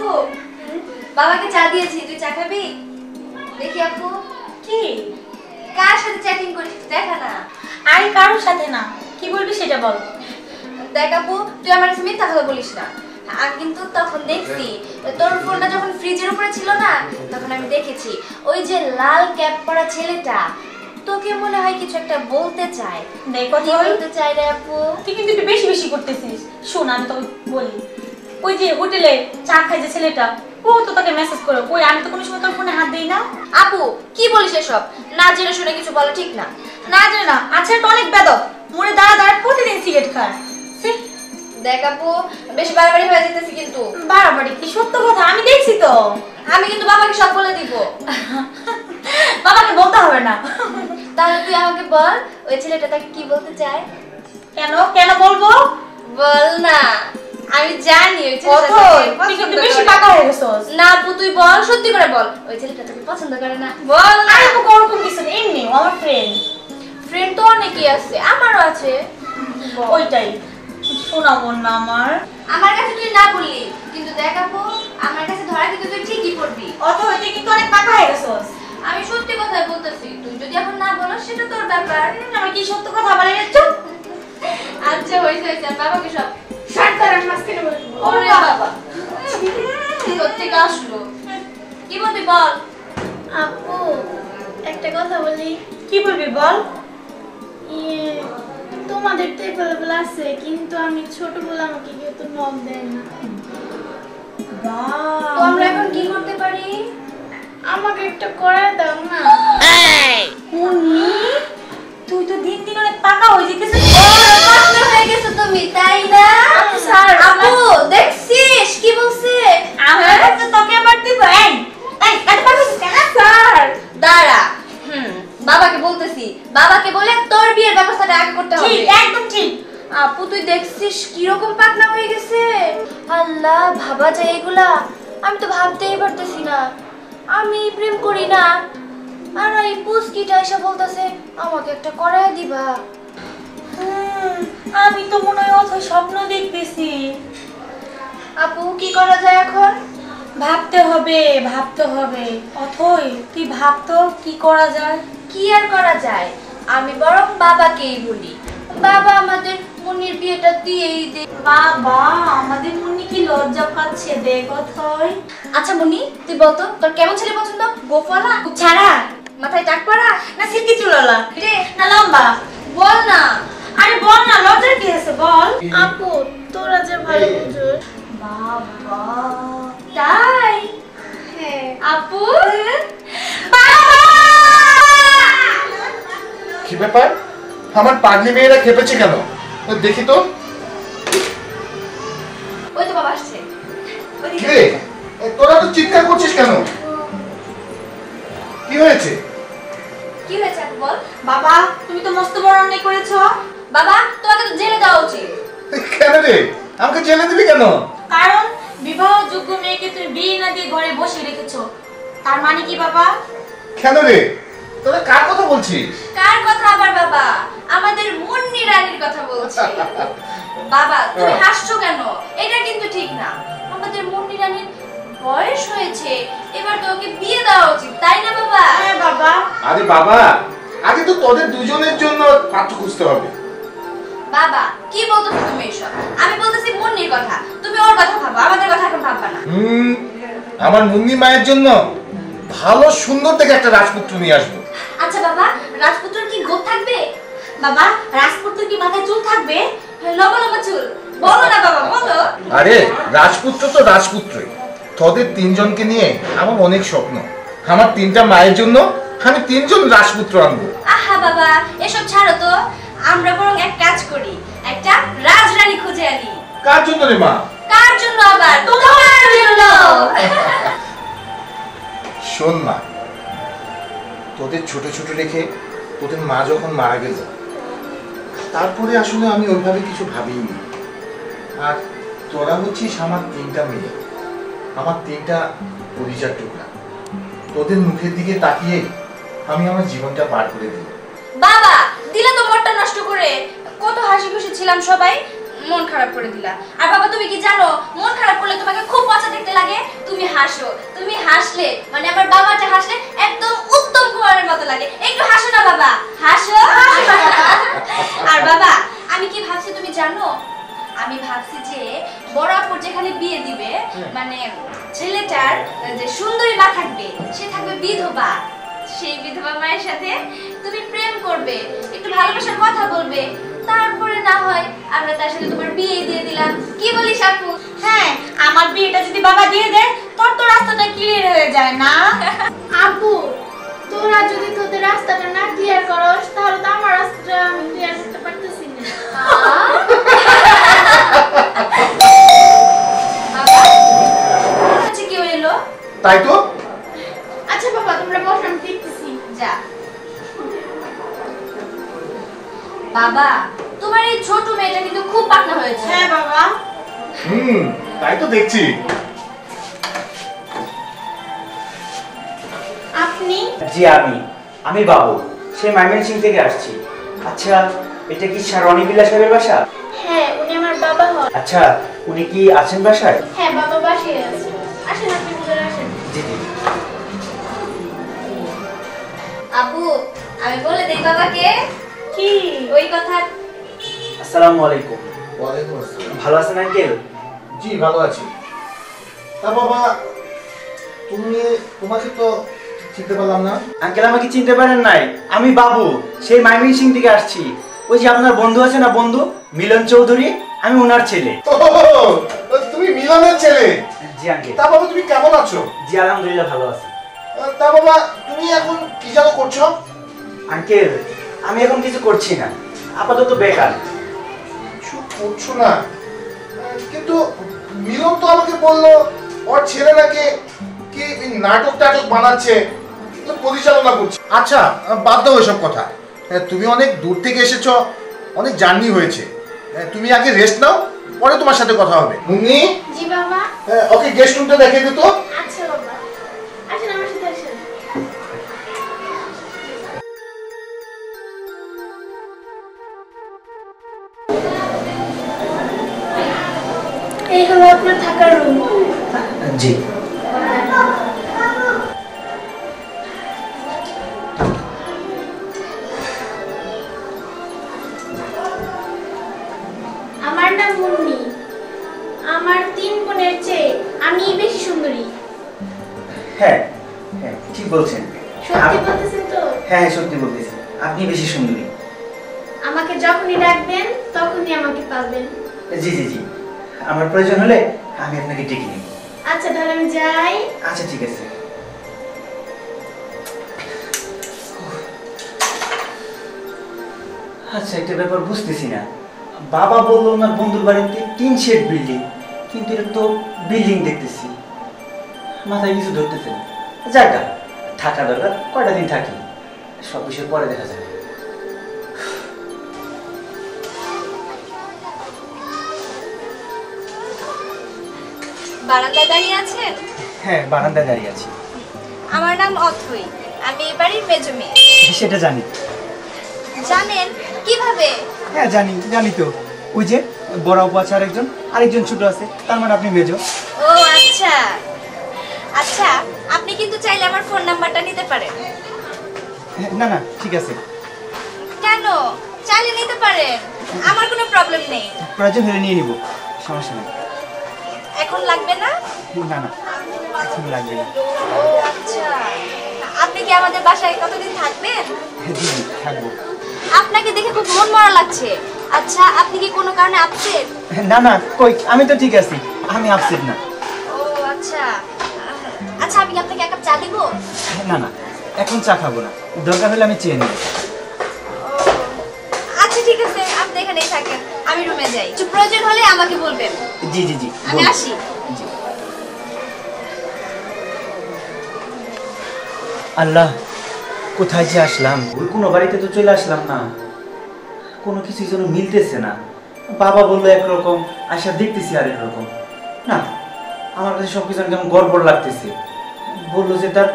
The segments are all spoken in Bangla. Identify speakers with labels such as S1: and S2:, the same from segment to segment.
S1: আপু বাবাকে চা দিয়েছি, তুই চা খাবি? দেখি আপু।
S2: কি
S1: কার সাথে চ্যাটিং করিস দেখা না?
S2: আরে কারোর সাথে না, কি বলবি সেটা বল।
S1: দেখ আপু, তুই আমার কাছে মিথ্যা কথা বলিস না। আমি কিন্তু তখন দেখছি তোর ফোনটা যখন ফ্রিজের উপরে ছিল না, তখন আমি দেখেছি ওই যে লাল ক্যাপ পরা ছেলেটা তোকে মনে হয় কিছু একটা বলতে চায়।
S2: দেখো
S1: কি বলতে চায় রে আপু?
S2: তুই কিন্তু একটু বেশি বেশি করতেছিস। শোন আমি তোকে বলি, ওই যে হোটেলে চা খাই যে ছেলেটা, ও তো তোকে মেসেজ করে। ওই আমি তো কোনো সময় তোর ফোনে হাত দিই না।
S1: আপু কি বলিস এসব? না জেনে শুনে কিছু বলা ঠিক না।
S2: না জানি না, আচ্ছা এটা অনেক বেদব। মোড়ে দাঁড়া দাঁড়া প্রতিদিন সিগারেট খায়।
S1: দেখ আপু, বেশি বাড়াবাড়ি হয়ে যেতেছে কিন্তু।
S2: বাড়াবাড়ি কি? সত্য কথা, আমি দেখছি তো।
S1: আমি কিন্তু বাবাকে সব বলে দিব।
S2: বাবাকে বলতে হবে না।
S1: তাহলে তুই আমাকে বল, ওই ছেলেটা তাকে কি বলতে চায়?
S2: কেন কেন বলবো?
S1: বল না, আমি জানি ওই ছেলেটা
S2: তুই কিন্তু বেশি পাকা হয়ে গেছস।
S1: না আপু তুই বল, সত্যি করে বল, ওই ছেলেটা তোকে পছন্দ করে না? বল না।
S2: আরে তো ওরকম কিছু নেই, এমনি আমার ফ্রেন্ড।
S1: ফ্রেন্ড তো অনেকই আছে, আমারও আছে।
S2: ওইটাই শোনাবো না
S1: আমার কাছে তুই না বললি, কিন্তু দেখ আপু, আমার কাছে ধরা কিন্তু তুই ঠিকই পড়বি।
S2: তুই কিন্তু অনেক পাকা হয়ে গেছস।
S1: আমি সত্যি কথাই বলতেছি, তুই যদি এখন না বলো সেটা তোর ব্যাপার।
S2: আমি কি সত্য কথা বলে চুপ।
S1: আচ্ছা হয়েছে হয়েছে, বাবাকে সব
S2: শার্ট করার মাঝখানে বলবো।
S1: ওরে বাবা, কোত্থেকে আসলো? কি বলবি বল।
S3: আপু একটা কথা বলি।
S2: কি বলবি বল।
S3: তোমাদের তো এভেলেবল আছে, কিন্তু আমি ছোট বলে আমাকে কেউ তো নক দেয় না।
S1: তো আমরা এখন কি করতে পারি?
S3: আমাকে একটা করে দাও না।
S2: মুন্নি, তুই তো দিন দিন অনেক পাকা হয়ে যেতেছিস।
S1: পাগল হয়ে গেছো তুমি, তাই না?
S2: স্যার
S1: আপু দেখছিস কি বলছে?
S2: আমার তো তোকে আবার দিব। এই এই এত পাগল কেন স্যার?
S1: দাঁড়া, বাবাকে বলতেছি, বাবাকে বলে তোর বিয়ের ব্যবস্থাটা আগে করতে হবে।
S2: ঠিক, একদম ঠিক।
S1: আপু তুই দেখছিস কি রকম পাগলা হয়ে গেছে? আল্লাহ, ভাবা যায় এগুলা? আমি তো ভাবতেই পারতেছি না। আমি প্রেম করি না, আর এই পুচকিটা এসে বলতেছে আমাকে একটা করায় দিবা।
S2: আমি তো মনে হয় অথই স্বপ্ন দেখতেছি।
S1: আপু কি করা যায় এখন?
S2: ভাবতে হবে ভাবতে হবে। অথই তুই ভাবতো কি করা যায়।
S1: কি আর করা যায়, আমি বরং বাবাকেই বলি, বাবা আমাদের মুন্নির বিয়েটা দিয়েই দে।
S2: বাবা, আমাদের মুন্নি কি লজ্জা পাচ্ছে দেখ অথই।
S1: আচ্ছা মুন্নি, তুই বল তো তোর কেমন ছেলে পছন্দ? গোফলা,
S2: ছাড়া,
S1: মাথায় টাক পরা,
S2: না সিল্কি চুলালা,
S1: রে
S2: না লম্বা?
S1: বল না।
S2: আরে বল না, লজ্জার কি আছে বল।
S3: আপু তোরা যে ভালো বুঝোস।
S2: বাবা
S1: তাই?
S3: হ্যাঁ
S1: আপু
S4: কি ব্যাপার? আমার পাগলি মেয়েরা খেপেছে কেন? দেখি তো।
S1: ওই তো বাবা আসছে।
S4: কি রে, তোরা তো চিৎকার করছিস কেন? কি হয়েছে?
S1: কি হয়েছে আপু বল।
S2: বাবা, তুমি তো মস্ত বড় অন্যায় করেছো।
S1: বাবা তোমাকে তো জেলে দেওয়া উচিত।
S4: কেন রে, আমাকে জেলে দিবি কেন?
S2: কারণ বিবাহযোগ্য মেয়েকে তুমি বিয়ে না দিয়ে ঘরে বসে রেখেছো। তার মানে কি বাবা?
S4: কেন রে, তোরা কার কথা বলছিস?
S1: কার কথা আবার বাবা? আমাদের মুন্নি রানীর কথা বলছি। বাবা তুমি হাসছো কেন? এটা কিন্তু ঠিক না। আমাদের মুন্নি রানীর বয়স হয়েছে, এবার তো ওকে বিয়ে দেওয়া উচিত, তাই না বাবা?
S2: হ্যাঁ বাবা।
S4: আরে বাবা, আগে তো তোদের দুজনের জন্য পাত্র খুঁজতে হবে।
S1: বাবা কি বলতেছো তুমি এসব? আমি বলতেছি মুন্নির কথা, তুমি ওর কথা ভাবো, আমাদের কথা এখন ভাববা না।
S4: আমার মুন্নি মায়ের জন্য ভালো সুন্দর দেখে একটা রাজপুত্র নিয়ে আসবো।
S1: আচ্ছা বাবা, রাজপুত্রের কি গোপ থাকবে?
S2: বাবা, রাজপুত্রের কি মাথায় চুল থাকবে?
S1: লম্বা লম্বা চুল? বলো না বাবা, বলো।
S4: আরে রাজপুত্র তো রাজপুত্রই, তোদের তিনজনকে নিয়ে আমার অনেক স্বপ্ন। আমার তিনটা মায়ের জন্য আমি তিনজন রাজপুত্র আনবো।
S1: আহা বাবা, এসব ছাড়ো তো। আমরা বরং এক কাজ করি, একটা রাজরানী খুঁজে আনি।
S4: কার জন্য রে মা?
S1: কার জন্য আবার? তোমার জন্য।
S4: শোন মা, তোদের ছোট ছোট রেখে তোদের মা যখন মারা গেল, তারপরে আসলে আমি ওইভাবে কিছু ভাবিনি। আর তোরা হচ্ছিস আমার তিনটা মেয়ে, আমার তিনটা পরিচার টুকরা। তোদের মুখের দিকে তাকিয়ে আমি আমার জীবনটা পার করে দিই।
S1: বাবা দিলে তো মনটা নষ্ট করে। কত হাসি খুশি ছিলাম সবাই, মন খারাপ করে দিলা। আর বাবা তুমি কি জানো মন খারাপ করলে তোমাকে খুব মজা দেখতে লাগে। তুমি হাসো, তুমি হাসলে মানে আমার বাবাটা হাসলে একদম উত্তম কুমারের মতো লাগে। একটু হাসো না বাবা, হাসো। আর বাবা আমি কি ভাবছি তুমি জানো, আমি ভাবছি যে বড় আপুর যেখানে বিয়ে দিবে মানে ছেলেটার যে সুন্দরী মা থাকবে সে থাকবে বিধবা। সেই বিধবা মায়ের সাথে তুমি প্রেম করবে, একটু ভালোবাসার কথা বলবে, তারপরে না হয় আমরা তার সাথে তোমার বিয়ে দিয়ে দিলাম। কি বলিস আপু?
S2: হ্যাঁ, আমার বিয়েটা যদি বাবা দিয়ে দেয় তোর তো রাস্তাটা ক্লিয়ার হয়ে যায় না?
S3: আপু তোরা যদি তোদের রাস্তাটা না ক্লিয়ার করস তাহলে তো আমার রাস্তাটা আমি ক্লিয়ার করতে পারতেছি না।
S1: বাবা আচ্ছা কি হইলো?
S4: তাই তো।
S3: আচ্ছা বাবা তোমরা বসো আমি দেখতেছি।
S1: যা বাবা, তোমার এই ছোট মেয়েটা কিন্তু খুব পাকনা হয়েছে।
S2: হ্যাঁ বাবা।
S4: তাই তো দেখছি।
S3: আপনি?
S5: জি আমি বাবু, সেই ময়মনসিংহ থেকে আসছি। আচ্ছা, এটা কি রনি বিল্লা সাহেবের বাসা?
S3: হ্যাঁ উনি আমার বাবা হন।
S5: আচ্ছা, উনি কি আছেন বাসায়?
S3: হ্যাঁ বাবা বাসায় আছে। আসেন আপনি ভিতরে আসেন।
S5: জি জি।
S1: আপু আমি বলে দেই বাবাকে
S2: কি
S1: ওই কথা।
S5: আসসালামু আলাইকুম।
S4: ওয়ালাইকুম আসসালাম।
S5: ভালো আছেন আঙ্কেল?
S4: জি ভালো আছি। তা বাবা তোমাকে তো চিনতে পারলাম না।
S5: আঙ্কেল আমাকে চিনতে পারেন নাই? আমি বাবু, সেই ময়মনসিংহ থেকে আসছি। ওই যে আপনার বন্ধু আছে না, বন্ধু মিলন চৌধুরী, আমি ওনার ছেলে।
S4: তুমি মিলনের ছেলে?
S5: জি আঙ্কেল।
S4: তা বাবা তুমি কেমন আছো?
S5: জি আলহামদুলিল্লাহ ভালো আছি।
S4: তা বাবা তুমি এখন কি যেন করছো?
S5: আঙ্কেল আমি এখন কিছু করছি না, আপাতত বেকার।
S4: কিছু করছো না? কিন্তু মিলন তো আমাকে বললো ওর ছেলে নাকি কি নাটক টাটক বানাচ্ছে, পরিচালনা করছে। আচ্ছা বাদ দাও এসব কথা। তুমি অনেক দূর থেকে এসেছো, অনেক জার্নি হয়েছে। তুমি আগে রেস্ট নাও, পরে তোমার সাথে কথা হবে। মুন্নি
S3: জি বাবা।
S4: ওকে গেস্ট রুমটা দেখিয়ে দিত।
S3: আচ্ছা বাবা আসেন আমার সাথে আসেন। এই হলো আপনার থাকার রুম।
S5: জি।
S3: আমার নাম মুন্নি। আমার 3 বোনের চেয়ে আমি বেশি সুন্দরী।
S5: হ্যাঁ হ্যাঁ ঠিক বলছেন।
S3: সত্যি বলতেছেন তো?
S5: হ্যাঁ সত্যি বলতেছি, আপনি বেশি সুন্দরী।
S3: আমাকে যখনই ডাকবেন তখনই আমাকে পাবেন।
S5: জি জি জি, আমার প্রয়োজন হলে আমি আপনাকে ডেকে নিব।
S3: আচ্ছা তাহলে আমি যাই।
S5: আচ্ছা ঠিক আছে। আচ্ছা একটা ব্যাপার বুঝতেছি না, বাবা বললো ওনার বন্ধুর বাড়িতে 3 শেড বিল্ডিং, কিন্তু এটা তো বিল্ডিং দেখতেছি, মাথায় কিছু ধরতেছে না। যাক থাকা দরকার, কয়টা দিন থাকি, সব বিষয় পরে দেখা যাবে।
S1: বারান্দায় দাঁড়িয়ে আছেন?
S5: হ্যাঁ বারান্দায় দাঁড়িয়ে আছি।
S1: আমার নাম অথই, আমি এই বাড়ির মেজো মেয়ে।
S5: সেটা জানি।
S1: জানেন কিভাবে?
S5: হ্যাঁ জানি তো, ওই যে বড় আপু আছে আরেকজন ছোট আছে, তার মানে আপনি মেজো।
S1: ও আচ্ছা আচ্ছা, আপনি কিন্তু চাইলে আমার ফোন নাম্বারটা নিতে পারেন।
S5: না না ঠিক আছে।
S1: কেন? চাইলে নিতে পারেন, আমার কোনো প্রবলেম নেই।
S5: প্রয়োজন হলে নিয়ে নিব, সমস্যা নেই।
S1: এখন লাগবে না?
S5: না না এখন লাগবে না।
S1: ও আচ্ছা, আপনি কি আমাদের বাসায় কতদিন থাকবেন?
S5: জি জি থাকবো।
S1: আপনাকে দেখে খুব মন মরা লাগছে। আচ্ছা আপনি কি কোনো কারণে আপসেট?
S5: না না কই, আমি তো ঠিক আছি, আমি আপসেট না।
S1: ও আচ্ছা আচ্ছা, আমি কি আপনাকে এক কাপ চা দিব?
S5: না না এখন চা খাবো না, দরকার হলে আমি চেয়ে নেব।
S1: আচ্ছা ঠিক আছে, আপনি এখানেই থাকেন, আমি রুমে যাই। কিছু প্রয়োজন হলে আমাকে বলবেন।
S5: জি জি জি
S1: আমি
S5: বলুন।
S1: আসি।
S5: জি। আল্লাহ কোথায় যে আসলাম, ওই কোনো বাড়িতে তো চলে আসলাম না, কোনো কিছু যেন মিলতেছে না। বাবা বললো একরকম, আশা দেখতেছি আরেক রকম। না আমার কাছে সবকিছু কেমন গড়বড় লাগতেছে। বললো যে তার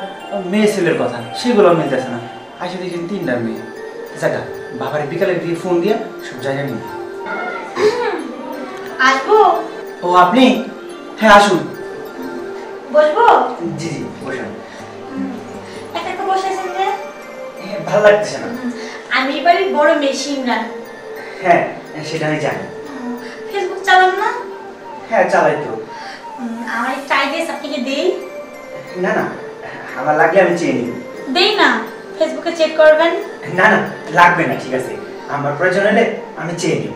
S5: মেয়ে ছেলের কথা, সেগুলো মিলতেছে না। আশা দেখছেন 3টা মেয়ে। জায়গা বাবার বিকালে দিয়ে ফোন দিয়ে সব জায়গা নিয়ে।
S2: আসবো?
S5: ও আপনি? হ্যাঁ আসুন।
S2: বসবো?
S5: জি জি বসুন।
S2: একা একা বসে আছেন যে?
S5: ভালো লাগতেছে না।
S2: আমি এবারে বড় মেশিন রান।
S5: হ্যাঁ সেটা আমি জানি।
S2: ফেসবুক চালান না?
S5: হ্যাঁ চালাই তো।
S2: আমার একটা আইডিয়া আপনাকে দেই।
S5: না না, আমার লাগলে আমি চেয়ে নিব।
S2: দেই না, ফেসবুকে চেক করবেন।
S5: না না লাগবে না, ঠিক আছে, আমার প্রয়োজন হলে আমি চেয়ে নিব।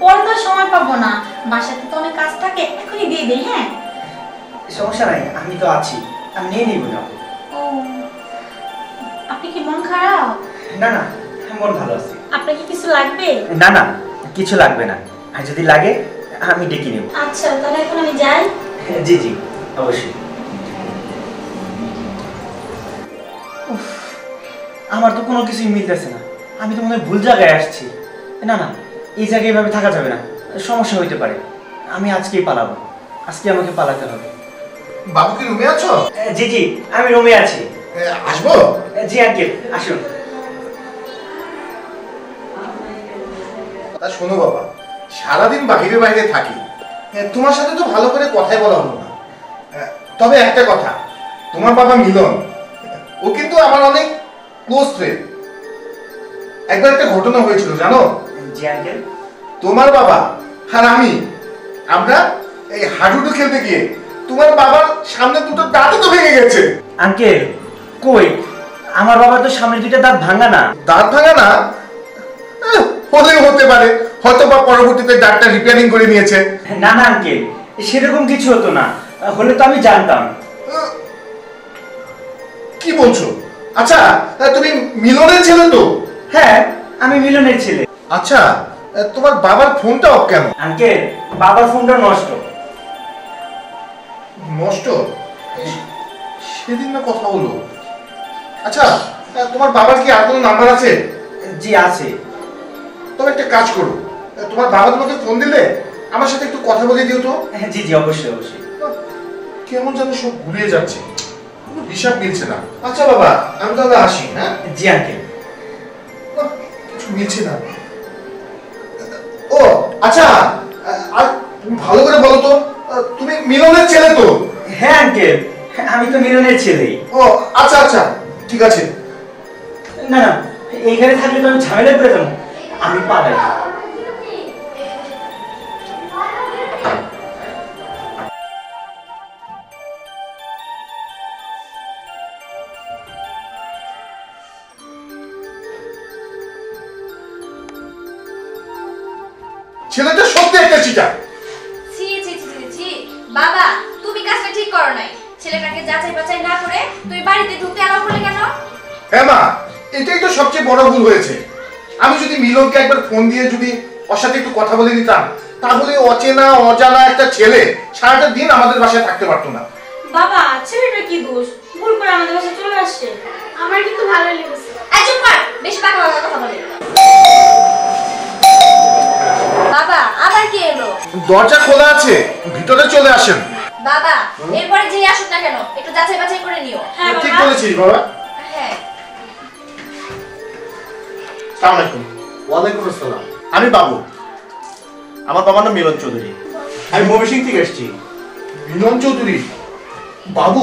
S2: পরে তো সময় পাবো না, বাসাতে তো অনেক কাজ থাকে, এখনই দিয়ে দেই। হ্যাঁ
S5: সমস্যা নাই, আমি তো আছি, আমি নিয়ে নিব না।
S2: ও, আপনি কি মন খারাপ?
S5: না না, মন ভালো আছে।
S2: আপনার কি কিছু লাগবে?
S5: না না কিছু লাগবে না, আর যদি লাগে আমি ডেকে নেব।
S2: আচ্ছা তাহলে এখন আমি যাই।
S5: জি জি অবশ্যই। উফ, আমার তো কোনো কিছুই মিলতেছে না, আমি তো মনে হয় ভুল জায়গায় আসছি। না না, এই জায়গায় এভাবে থাকা যাবে না, সমস্যা হইতে পারে। আমি আজকেই পালাবো, আজকে আমাকে পালাতে হবে।
S4: বাবু কি রুমে আছো?
S5: জি জি আমি রুমে আছি।
S4: আসবো?
S5: জি আঙ্কেল আসুন।
S4: তা শোনো বাবা, সারাদিন বাইরে বাইরে থাকি, তোমার সাথে তো ভালো করে কথাই বলা হলো না। তবে একটা কথা, তোমার বাবা মিলন, ও কিন্তু আমার অনেক ক্লোজ ফ্রেন্ড। একবার একটা ঘটনা হয়েছিল জানো?
S5: জি আঙ্কেল।
S4: তোমার বাবা আর আমরা এই হাডুডু খেলতে গিয়ে তোমার বাবার সামনে দুটো দাঁতই তো ভেঙে গেছে।
S5: আঙ্কেল কই, আমার বাবার তো সামনে দুইটা দাঁত ভাঙা না।
S4: দাঁত ভাঙা না? হলেও হতে পারে, হয়তো বা পরবর্তীতে দাঁতটা রিপেয়ারিং করে নিয়েছে।
S5: না না আঙ্কেল, সেরকম কিছু হতো না, হলে তো আমি জানতাম।
S4: কি বলছো? আচ্ছা তুমি মিলনের ছেলে তো?
S5: হ্যাঁ আমি মিলনের ছেলে।
S4: আচ্ছা তোমার বাবার ফোনটা অফ কেন?
S5: আঙ্কেল বাবার ফোনটা নষ্ট।
S4: নষ্ট? সেদিন না কথা হলো। আচ্ছা তোমার বাবার কি আর কোনো নাম্বার আছে?
S5: জি আছে।
S4: তবে একটা কাজ করো, তোমার বাবা তোমাকে ফোন দিলে আমার সাথে একটু কথা বলে দিও তো।
S5: জি জি অবশ্যই অবশ্যই।
S4: কেমন যেন সব ঘুরিয়ে যাচ্ছে, কোনো হিসাব মিলছে না। আচ্ছা বাবা আমি তাহলে আসি। হ্যাঁ
S5: জি আঙ্কেল।
S4: কিছু মিলছে না। ও আচ্ছা, আর ভালো করে বলো তো, তুমি মিলনের ছেলে তো?
S5: হ্যাঁ আঙ্কেল আমি তো মিলনের ছেলেই।
S4: ও আচ্ছা আচ্ছা ঠিক আছে।
S5: না না এইখানে থাকলে তো আমি ঝামেলায় পড়ে যাবো, আমি পালাই।
S4: ছেলেটা সত্যি একটা চিটার।
S1: ছি ছি ছি ছি ছি, বাবা তুমি কাজটা ঠিক করো নাই। ছেলেটাকে যাচাই বাছাই না করে তুই বাড়িতে ঢুকতে এলাও করলে কেন?
S4: হ্যাঁ মা, এটাই তো সবচেয়ে বড় ভুল হয়েছে। আমি যদি মিলনকে একবার ফোন দিয়ে যদি ওর সাথে একটু কথা বলে নিতাম, তাহলে অচেনা অজানা একটা ছেলে সারাটা দিন আমাদের বাসায় থাকতে পারতো না।
S2: বাবা ছেলেটা কি দোষ, ভুল করে আমাদের বাসায় চলে আসছে।
S3: আমার কিন্তু ভালোই লেগেছে।
S1: এই চুপ কর, বেশি পাকা পাকা কথা বলে। বাবা আবার কি এলো?
S4: দরজা খোলা আছে, ভিতরে চলে আসেন।
S1: বাবা এরপরে যে আসুক না কেন একটু যাচাই বাছাই করে নিও।
S2: হ্যাঁ
S4: ঠিক
S2: বাবা।
S4: বলেছিস বাবা।
S1: হ্যাঁ।
S6: আসসালামু আলাইকুম। ওয়ালাইকুম আসসালাম। আমি বাবু, আমার বাবার নাম মিলন চৌধুরী, আমি ময়মনসিংহ থেকে এসেছি।
S4: মিলন চৌধুরী? বাবু